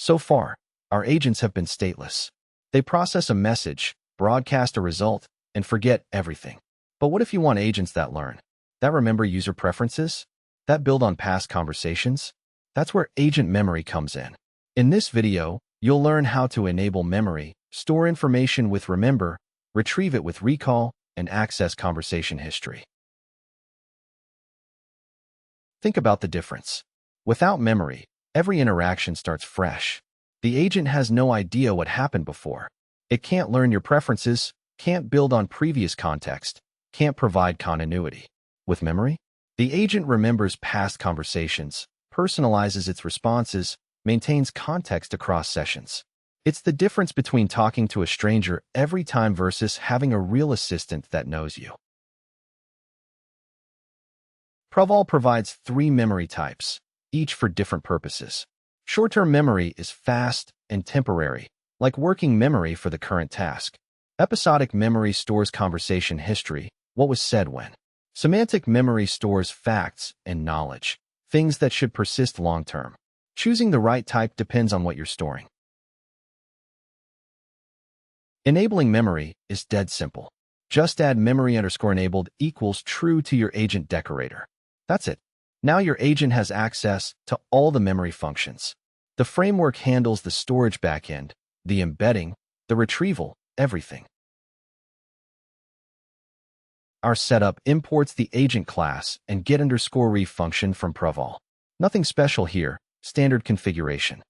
So far, our agents have been stateless. They process a message, broadcast a result, and forget everything. But what if you want agents that learn, that remember user preferences, that build on past conversations? That's where agent memory comes in. In this video, you'll learn how to enable memory, store information with remember, retrieve it with recall, and access conversation history. Think about the difference. Without memory, every interaction starts fresh. The agent has no idea what happened before. It can't learn your preferences, can't build on previous context, can't provide continuity. With memory, the agent remembers past conversations, personalizes its responses, maintains context across sessions. It's the difference between talking to a stranger every time versus having a real assistant that knows you. Praval provides 3 memory types, each for different purposes. Short-term memory is fast and temporary, like working memory for the current task. Episodic memory stores conversation history, what was said when. Semantic memory stores facts and knowledge, things that should persist long-term. Choosing the right type depends on what you're storing. Enabling memory is dead simple. Just add memory_enabled equals true to your agent decorator. That's it. Now your agent has access to all the memory functions. The framework handles the storage backend, the embedding, the retrieval, everything. Our setup imports the agent class and get_ref function from Praval. Nothing special here, standard configuration.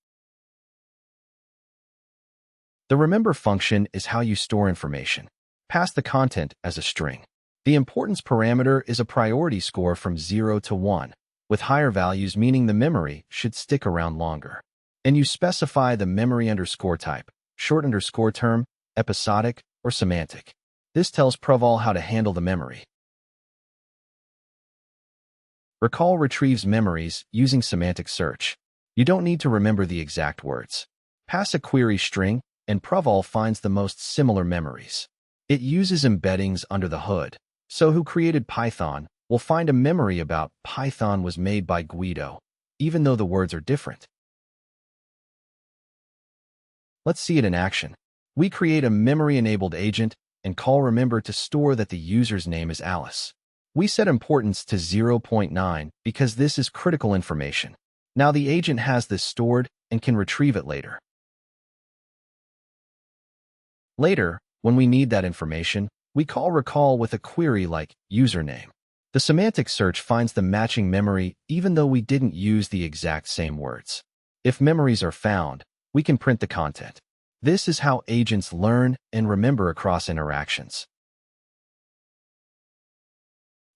The remember function is how you store information. Pass the content as a string. The importance parameter is a priority score from 0 to 1, with higher values meaning the memory should stick around longer. And you specify the memory_type, short_term, episodic, or semantic. This tells Praval how to handle the memory. Recall retrieves memories using semantic search. You don't need to remember the exact words. Pass a query string, and Praval finds the most similar memories. It uses embeddings under the hood. So who created Python will find a memory about Python was made by Guido, even though the words are different. Let's see it in action. We create a memory-enabled agent and call remember to store that the user's name is Alice. We set importance to 0.9 because this is critical information. Now the agent has this stored and can retrieve it later. Later, when we need that information, we call recall with a query like username. The semantic search finds the matching memory even though we didn't use the exact same words. If memories are found, we can print the content. This is how agents learn and remember across interactions.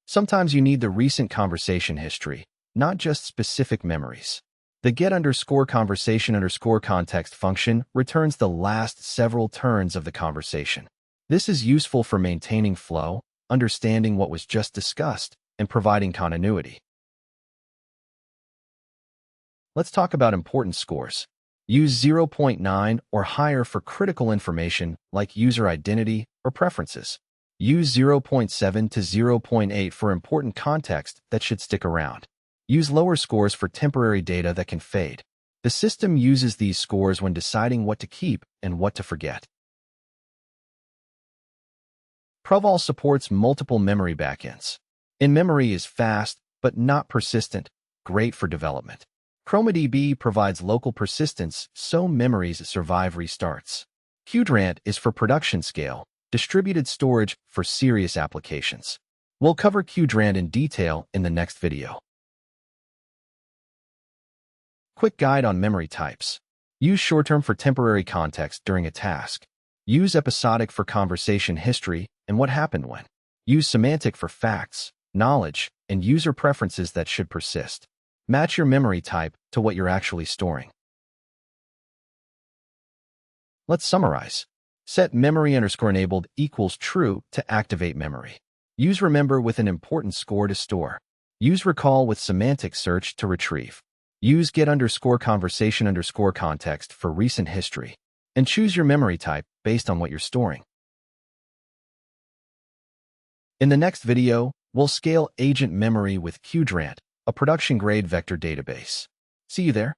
Sometimes you need the recent conversation history, not just specific memories. The get_conversation_context function returns the last several turns of the conversation. This is useful for maintaining flow, understanding what was just discussed, and providing continuity. Let's talk about importance scores. Use 0.9 or higher for critical information like user identity or preferences. Use 0.7 to 0.8 for important context that should stick around. Use lower scores for temporary data that can fade. The system uses these scores when deciding what to keep and what to forget. Praval supports multiple memory backends. In-memory is fast, but not persistent, great for development. ChromaDB provides local persistence so memories survive restarts. Qdrant is for production scale, distributed storage for serious applications. We'll cover Qdrant in detail in the next video. Quick guide on memory types. Use short-term for temporary context during a task. Use episodic for conversation history and what happened when. Use semantic for facts, knowledge, and user preferences that should persist. Match your memory type to what you're actually storing. Let's summarize. Set memory_enabled equals true to activate memory. Use remember with an importance score to store. Use recall with semantic search to retrieve. Use get_conversation_context for recent history. And choose your memory type based on what you're storing. In the next video, we'll scale agent memory with Qdrant, a production-grade vector database. See you there.